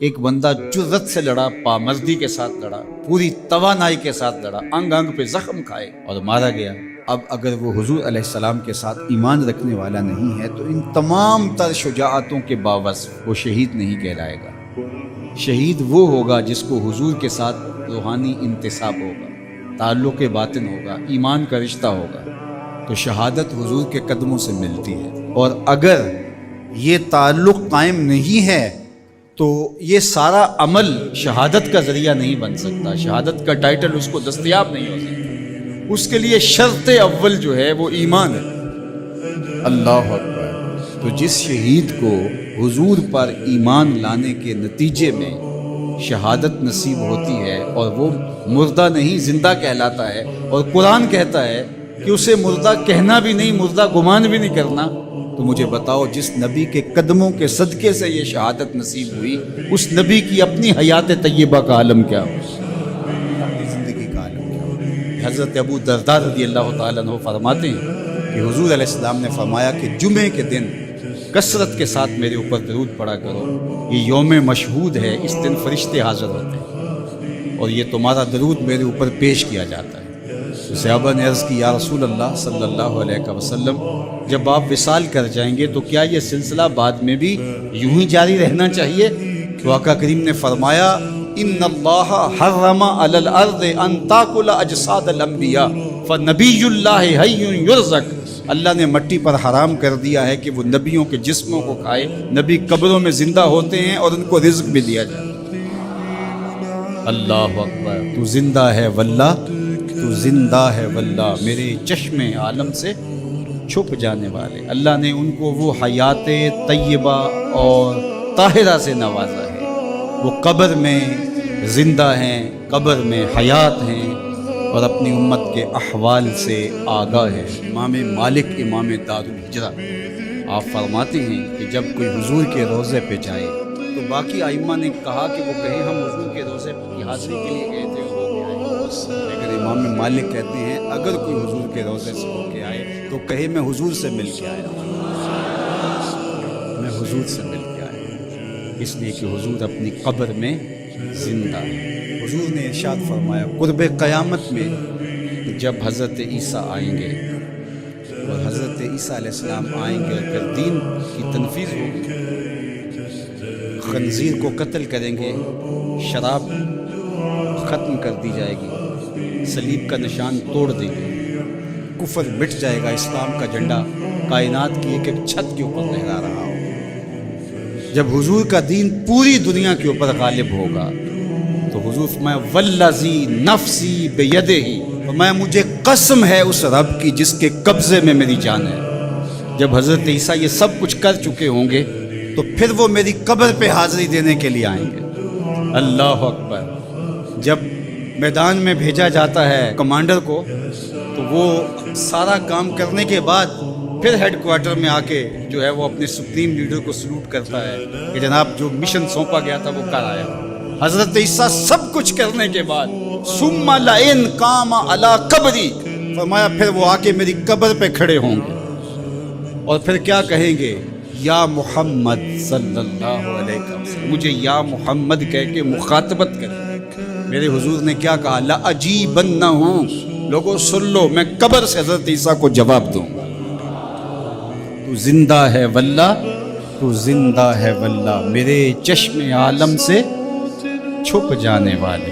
ایک بندہ جرت سے لڑا، پامردی کے ساتھ لڑا، پوری توانائی کے ساتھ لڑا، انگ انگ پہ زخم کھائے اور مارا گیا۔ اب اگر وہ حضور علیہ السلام کے ساتھ ایمان رکھنے والا نہیں ہے تو ان تمام تر شجاعتوں کے باوجود وہ شہید نہیں کہلائے گا۔ شہید وہ ہوگا جس کو حضور کے ساتھ روحانی انتساب ہوگا، تعلق باطن ہوگا، ایمان کا رشتہ ہوگا، تو شہادت حضور کے قدموں سے ملتی ہے۔ اور اگر یہ تعلق قائم نہیں ہے تو یہ سارا عمل شہادت کا ذریعہ نہیں بن سکتا، شہادت کا ٹائٹل اس کو دستیاب نہیں ہو سکتا۔ اس کے لیے شرط اول جو ہے وہ ایمان ہے۔ اللہ اکبر۔ تو جس شہید کو حضور پر ایمان لانے کے نتیجے میں شہادت نصیب ہوتی ہے اور وہ مردہ نہیں زندہ کہلاتا ہے، اور قرآن کہتا ہے کہ اسے مردہ کہنا بھی نہیں، مردہ گمان بھی نہیں کرنا، تو مجھے بتاؤ جس نبی کے قدموں کے صدقے سے یہ شہادت نصیب ہوئی، اس نبی کی اپنی حیات طیبہ کا عالم کیا ہو، اپنی زندگی کا عالم کیا ہو۔ حضرت ابو درداء رضی اللہ تعالیٰ عنہ فرماتے ہیں کہ حضور علیہ السلام نے فرمایا کہ جمعے کے دن کثرت کے ساتھ میرے اوپر درود پڑا کرو، یہ یوم مشہود ہے، اس دن فرشتے حاضر ہوتے ہیں اور یہ تمہارا درود میرے اوپر پیش کیا جاتا ہے۔ تو صحابہ نے عرض کی، یا رسول اللہ صلی اللہ علیہ وسلم، جب آپ وصال کر جائیں گے تو کیا یہ سلسلہ بعد میں بھی یوں ہی جاری رہنا چاہیے؟ تو آقا کریم نے فرمایا، ان اللہ حرم علی الارض ان تاکل اجساد الانبیاء فنبی اللہ حی یرزق۔ اللہ نے مٹی پر حرام کر دیا ہے کہ وہ نبیوں کے جسموں کو کھائے، نبی قبروں میں زندہ ہوتے ہیں اور ان کو رزق بھی دیا جائے۔ اللہ اکبر۔ تو زندہ ہے واللہ، تو زندہ ہے واللہ، میرے چشم عالم سے چھپ جانے والے۔ اللہ نے ان کو وہ حیات طیبہ اور طاہرہ سے نوازا ہے، وہ قبر میں زندہ ہیں، قبر میں حیات ہیں اور اپنی امت کے احوال سے آگاہ ہے۔ امام مالک امام دار الہجرہ آپ فرماتے ہیں کہ جب کوئی حضور کے روضے پہ جائے تو باقی ائمہ نے کہا کہ وہ کہیں ہم حضور کے روضے کی حاضری کے لیے گئے تھے اور ہو کے آئے، لیکن امام مالک کہتے ہیں اگر کوئی حضور کے روضے سے ہو کے آئے تو کہے میں حضور سے مل کے آیا، میں حضور سے مل کے آیا، اس لیے کہ حضور اپنی قبر میں زندہ ہے۔ حضور نے ارشاد فرمایا قرب قیامت میں جب حضرت عیسیٰ آئیں گے اور حضرت عیسیٰ علیہ السلام آئیں گے اور پھر دین کی تنفیذ ہوگی، خنزیر کو قتل کریں گے، شراب ختم کر دی جائے گی، صلیب کا نشان توڑ دیں گے، کفر مٹ جائے گا، اسلام کا جھنڈا کائنات کی ایک ایک چھت کے اوپر لہرا رہا ہو۔ جب حضور کا دین پوری دنیا کے اوپر غالب ہوگا تو حضور فرمایا والذی نفسی بیدہ، فرمایا مجھے قسم ہے اس رب کی جس کے قبضے میں میری جان ہے۔ جب حضرت عیسیٰ یہ سب کچھ کر چکے ہوں گے تو پھر وہ میری قبر پہ حاضری دینے کے لیے آئیں گے۔ اللہ اکبر۔ جب میدان میں بھیجا جاتا ہے کمانڈر کو تو وہ سارا کام کرنے کے بعد پھر ہیڈ کوارٹر میں آ کے جو ہے وہ اپنے سپریم لیڈر کو سلوٹ کرتا ہے کہ جناب جو مشن سونپا گیا تھا وہ کر آیا۔ حضرت عیسیٰ سب کچھ کرنے کے بعد ثم لئن قام علی قبری، فرمایا پھر وہ آ کے میری قبر پہ کھڑے ہوں گے اور پھر کیا کہیں گے، یا محمد صلی اللہ علیہ وسلم، مجھے یا محمد کہہ کے مخاطبت کریں۔ میرے حضور نے کیا کہا، لَأَجِیبَنَّهُ، لوگوں سن لو، میں قبر سے حضرت عیسیٰ کو جواب دوں گا۔ تو زندہ ہے واللہ، تو زندہ ہے واللہ، میرے چشم عالم سے چھپ جانے والے۔